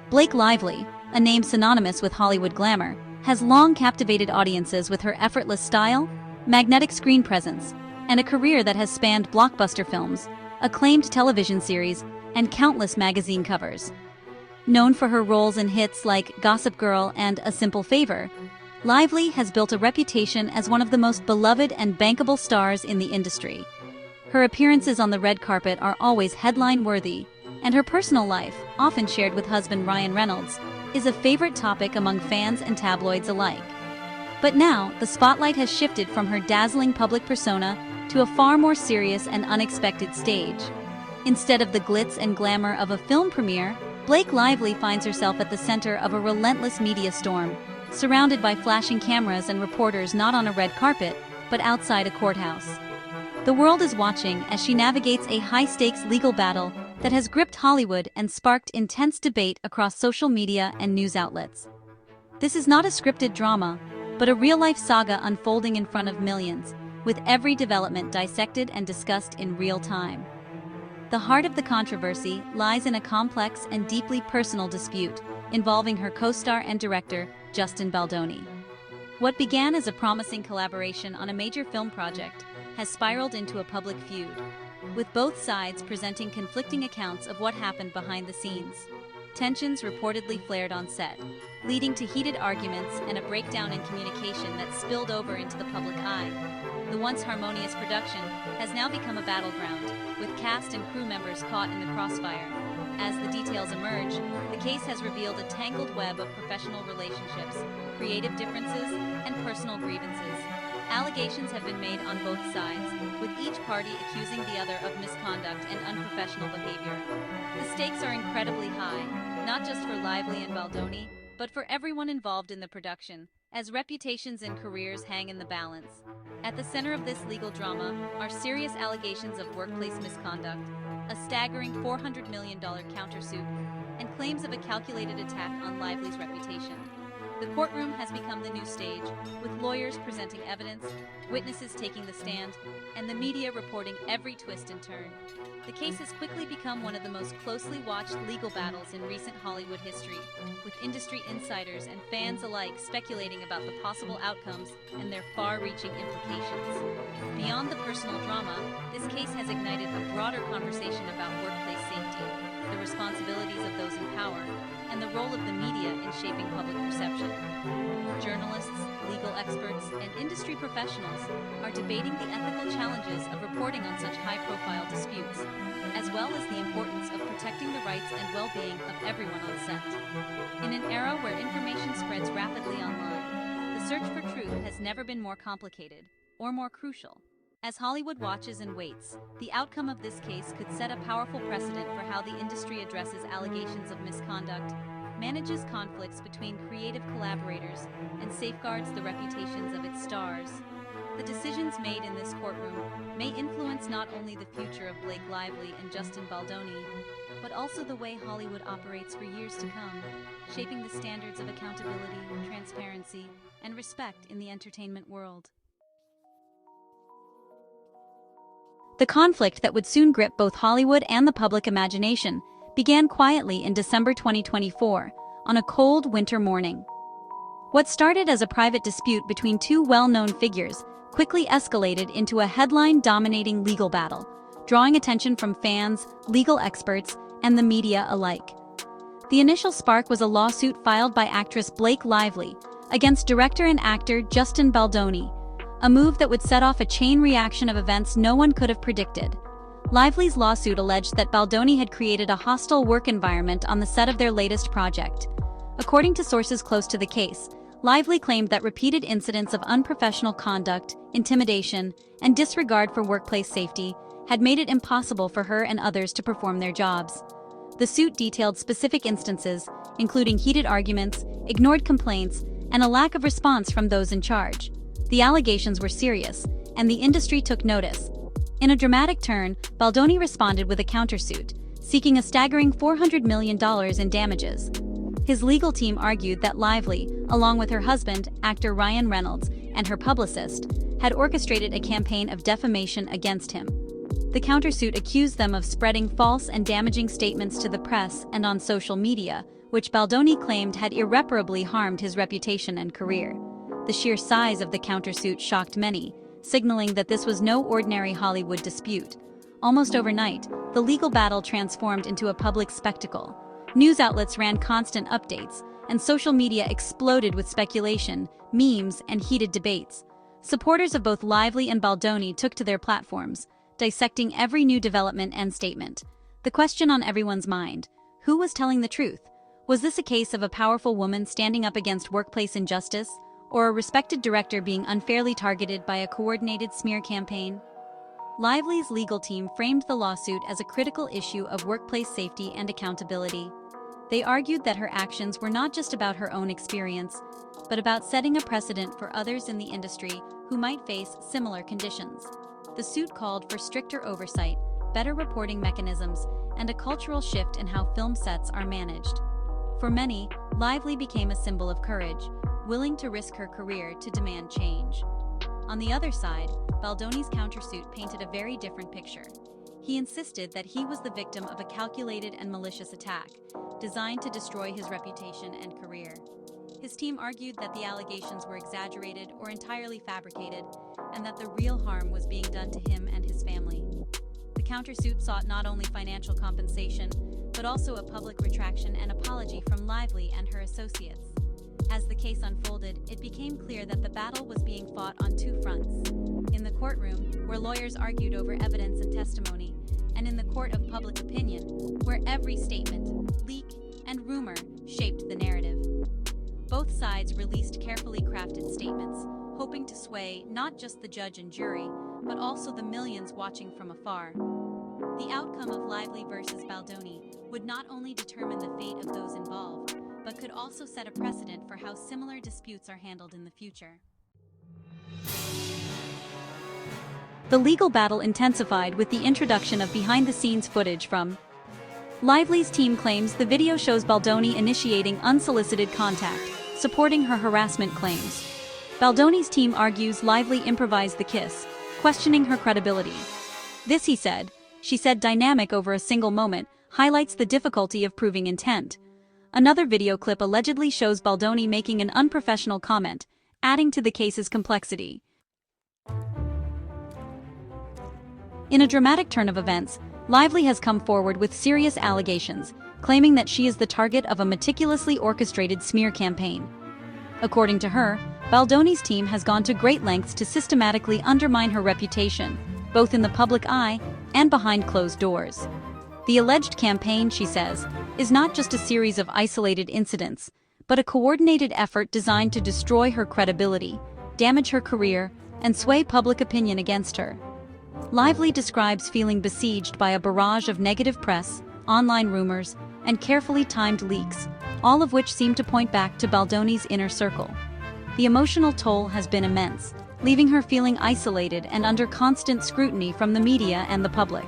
Blake Lively, a name synonymous with Hollywood glamour, has long captivated audiences with her effortless style, magnetic screen presence, and a career that has spanned blockbuster films, acclaimed television series, and countless magazine covers. Known for her roles in hits like Gossip Girl and A Simple Favor, Lively has built a reputation as one of the most beloved and bankable stars in the industry. Her appearances on the red carpet are always headline-worthy, and her personal life, often shared with husband Ryan Reynolds, is a favorite topic among fans and tabloids alike. But now, the spotlight has shifted from her dazzling public persona to a far more serious and unexpected stage. Instead of the glitz and glamour of a film premiere, Blake Lively finds herself at the center of a relentless media storm, surrounded by flashing cameras and reporters not on a red carpet, but outside a courthouse. The world is watching as she navigates a high-stakes legal battle that has gripped Hollywood and sparked intense debate across social media and news outlets. This is not a scripted drama, but a real-life saga unfolding in front of millions, with every development dissected and discussed in real time. The heart of the controversy lies in a complex and deeply personal dispute involving her co-star and director, Justin Baldoni. What began as a promising collaboration on a major film project has spiraled into a public feud, with both sides presenting conflicting accounts of what happened behind the scenes. Tensions reportedly flared on set, leading to heated arguments and a breakdown in communication that spilled over into the public eye. The once harmonious production has now become a battleground, with cast and crew members caught in the crossfire. As the details emerge, the case has revealed a tangled web of professional relationships, creative differences, and personal grievances. Allegations have been made on both sides, with each party accusing the other of misconduct and unprofessional behavior. The stakes are incredibly high, not just for Lively and Baldoni, but for everyone involved in the production, as reputations and careers hang in the balance. At the center of this legal drama are serious allegations of workplace misconduct, a staggering $400 million countersuit, and claims of a calculated attack on Lively's reputation. The courtroom has become the new stage, with lawyers presenting evidence, witnesses taking the stand, and the media reporting every twist and turn. The case has quickly become one of the most closely watched legal battles in recent Hollywood history, with industry insiders and fans alike speculating about the possible outcomes and their far-reaching implications. Beyond the personal drama, this case has ignited a broader conversation about workplace safety, the responsibilities of those in power, and the role of the media in shaping public perception. Journalists, legal experts, and industry professionals are debating the ethical challenges of reporting on such high-profile disputes, as well as the importance of protecting the rights and well-being of everyone on set. In an era where information spreads rapidly online, the search for truth has never been more complicated or more crucial. As Hollywood watches and waits, the outcome of this case could set a powerful precedent for how the industry addresses allegations of misconduct, manages conflicts between creative collaborators, and safeguards the reputations of its stars. The decisions made in this courtroom may influence not only the future of Blake Lively and Justin Baldoni, but also the way Hollywood operates for years to come, shaping the standards of accountability, transparency, and respect in the entertainment world. The conflict that would soon grip both Hollywood and the public imagination began quietly in December 2024, on a cold winter morning. What started as a private dispute between two well-known figures quickly escalated into a headline-dominating legal battle, drawing attention from fans, legal experts, and the media alike. The initial spark was a lawsuit filed by actress Blake Lively against director and actor Justin Baldoni, a move that would set off a chain reaction of events no one could have predicted. Lively's lawsuit alleged that Baldoni had created a hostile work environment on the set of their latest project. According to sources close to the case, Lively claimed that repeated incidents of unprofessional conduct, intimidation, and disregard for workplace safety had made it impossible for her and others to perform their jobs. The suit detailed specific instances, including heated arguments, ignored complaints, and a lack of response from those in charge. The allegations were serious, and the industry took notice. In a dramatic turn, Baldoni responded with a countersuit, seeking a staggering $400 million in damages. His legal team argued that Lively, along with her husband, actor Ryan Reynolds, and her publicist, had orchestrated a campaign of defamation against him. The countersuit accused them of spreading false and damaging statements to the press and on social media, which Baldoni claimed had irreparably harmed his reputation and career. The sheer size of the countersuit shocked many, signaling that this was no ordinary Hollywood dispute. Almost overnight, the legal battle transformed into a public spectacle. News outlets ran constant updates, and social media exploded with speculation, memes, and heated debates. Supporters of both Lively and Baldoni took to their platforms, dissecting every new development and statement. The question on everyone's mind: who was telling the truth? Was this a case of a powerful woman standing up against workplace injustice, or a respected director being unfairly targeted by a coordinated smear campaign? Lively's legal team framed the lawsuit as a critical issue of workplace safety and accountability. They argued that her actions were not just about her own experience, but about setting a precedent for others in the industry who might face similar conditions. The suit called for stricter oversight, better reporting mechanisms, and a cultural shift in how film sets are managed. For many, Lively became a symbol of courage, willing to risk her career to demand change. On the other side, Baldoni's countersuit painted a very different picture. He insisted that he was the victim of a calculated and malicious attack, designed to destroy his reputation and career. His team argued that the allegations were exaggerated or entirely fabricated, and that the real harm was being done to him and his family. The countersuit sought not only financial compensation, but also a public retraction and apology from Lively and her associates. As the case unfolded, it became clear that the battle was being fought on two fronts: in the courtroom, where lawyers argued over evidence and testimony, and in the court of public opinion, where every statement, leak, and rumor shaped the narrative. Both sides released carefully crafted statements, hoping to sway not just the judge and jury, but also the millions watching from afar. The outcome of Lively versus Baldoni would not only determine the fate of those involved, but could also set a precedent for how similar disputes are handled in the future. The legal battle intensified with the introduction of behind-the-scenes footage from Lively's team claims the video shows Baldoni initiating unsolicited contact, supporting her harassment claims. Baldoni's team argues Lively improvised the kiss, questioning her credibility. This, he said, she said dynamic over a single moment, highlights the difficulty of proving intent. Another video clip allegedly shows Baldoni making an unprofessional comment, adding to the case's complexity. In a dramatic turn of events, Lively has come forward with serious allegations, claiming that she is the target of a meticulously orchestrated smear campaign. According to her, Baldoni's team has gone to great lengths to systematically undermine her reputation, both in the public eye and behind closed doors. The alleged campaign, she says, is not just a series of isolated incidents, but a coordinated effort designed to destroy her credibility, damage her career, and sway public opinion against her. Lively describes feeling besieged by a barrage of negative press, online rumors, and carefully timed leaks, all of which seem to point back to Baldoni's inner circle. The emotional toll has been immense, leaving her feeling isolated and under constant scrutiny from the media and the public.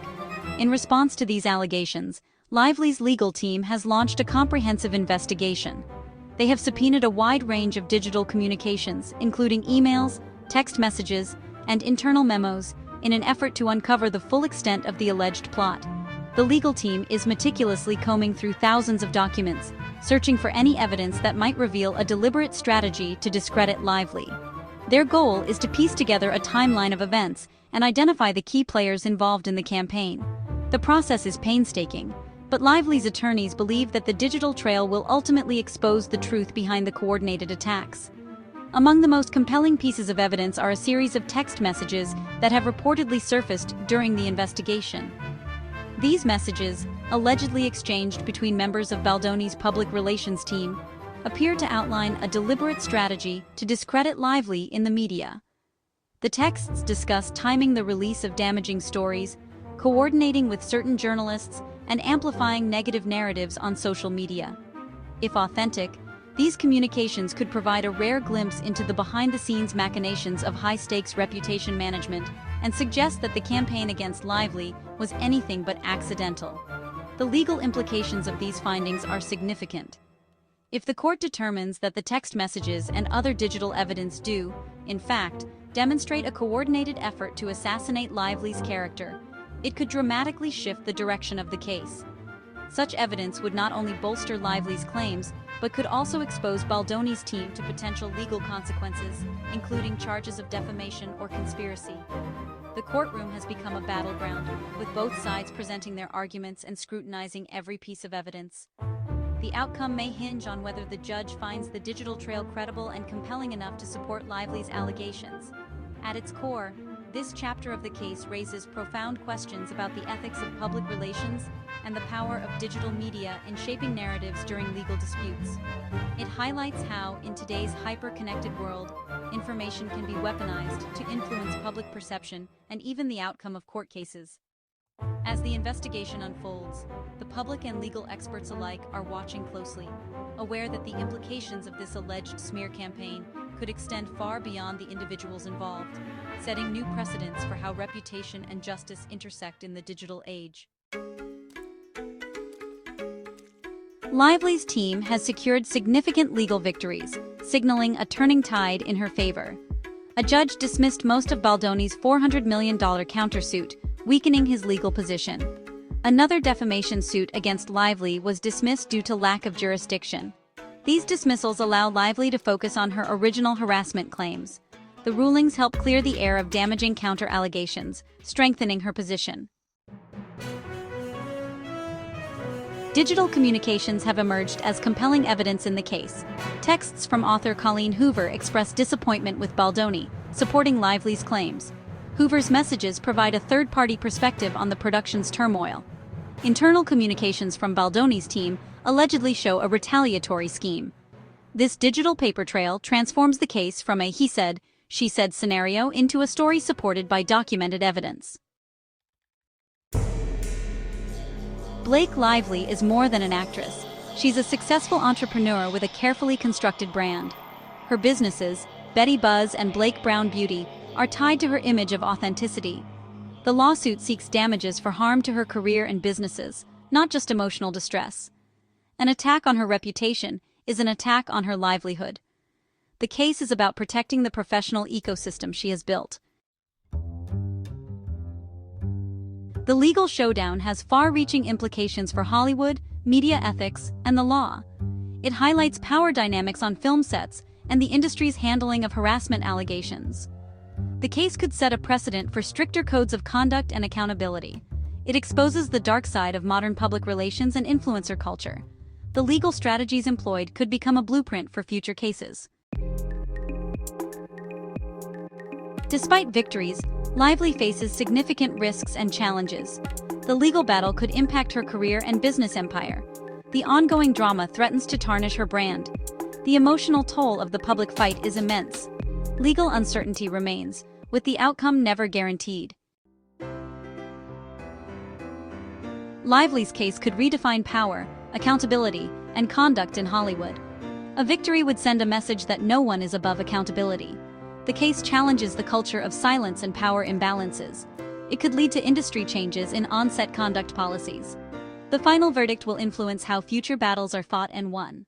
In response to these allegations, Lively's legal team has launched a comprehensive investigation. They have subpoenaed a wide range of digital communications, including emails, text messages, and internal memos, in an effort to uncover the full extent of the alleged plot. The legal team is meticulously combing through thousands of documents, searching for any evidence that might reveal a deliberate strategy to discredit Lively. Their goal is to piece together a timeline of events and identify the key players involved in the campaign. The process is painstaking, but Lively's attorneys believe that the digital trail will ultimately expose the truth behind the coordinated attacks. Among the most compelling pieces of evidence are a series of text messages that have reportedly surfaced during the investigation. These messages, allegedly exchanged between members of Baldoni's public relations team, appear to outline a deliberate strategy to discredit Lively in the media. The texts discuss timing the release of damaging stories, coordinating with certain journalists, and amplifying negative narratives on social media. If authentic, these communications could provide a rare glimpse into the behind-the-scenes machinations of high-stakes reputation management and suggest that the campaign against Lively was anything but accidental. The legal implications of these findings are significant. If the court determines that the text messages and other digital evidence do, in fact, demonstrate a coordinated effort to assassinate Lively's character, It could dramatically shift the direction of the case. Such evidence would not only bolster Lively's claims, but could also expose Baldoni's team to potential legal consequences, including charges of defamation or conspiracy. The courtroom has become a battleground, with both sides presenting their arguments and scrutinizing every piece of evidence. The outcome may hinge on whether the judge finds the digital trail credible and compelling enough to support Lively's allegations. At its core, this chapter of the case raises profound questions about the ethics of public relations and the power of digital media in shaping narratives during legal disputes. It highlights how, in today's hyper-connected world, information can be weaponized to influence public perception and even the outcome of court cases. As the investigation unfolds, the public and legal experts alike are watching closely, aware that the implications of this alleged smear campaign could extend far beyond the individuals involved, setting new precedents for how reputation and justice intersect in the digital age. Lively's team has secured significant legal victories, signaling a turning tide in her favor. A judge dismissed most of Baldoni's $400 million countersuit, weakening his legal position. Another defamation suit against Lively was dismissed due to lack of jurisdiction. These dismissals allow Lively to focus on her original harassment claims. The rulings help clear the air of damaging counter-allegations, strengthening her position. Digital communications have emerged as compelling evidence in the case. Texts from author Colleen Hoover express disappointment with Baldoni, supporting Lively's claims. Hoover's messages provide a third-party perspective on the production's turmoil. Internal communications from Baldoni's team allegedly show a retaliatory scheme. This digital paper trail transforms the case from a he said, she said scenario into a story supported by documented evidence. Blake Lively is more than an actress. She's a successful entrepreneur with a carefully constructed brand. Her businesses, Betty Buzz and Blake Brown Beauty, are tied to her image of authenticity. The lawsuit seeks damages for harm to her career and businesses, not just emotional distress. An attack on her reputation is an attack on her livelihood. The case is about protecting the professional ecosystem she has built. The legal showdown has far-reaching implications for Hollywood, media ethics, and the law. It highlights power dynamics on film sets and the industry's handling of harassment allegations. The case could set a precedent for stricter codes of conduct and accountability. It exposes the dark side of modern public relations and influencer culture. The legal strategies employed could become a blueprint for future cases. Despite victories, Lively faces significant risks and challenges. The legal battle could impact her career and business empire. The ongoing drama threatens to tarnish her brand. The emotional toll of the public fight is immense. Legal uncertainty remains, with the outcome never guaranteed. Lively's case could redefine power, accountability, and conduct in Hollywood. A victory would send a message that no one is above accountability. The case challenges the culture of silence and power imbalances. It could lead to industry changes in on-set conduct policies. The final verdict will influence how future battles are fought and won.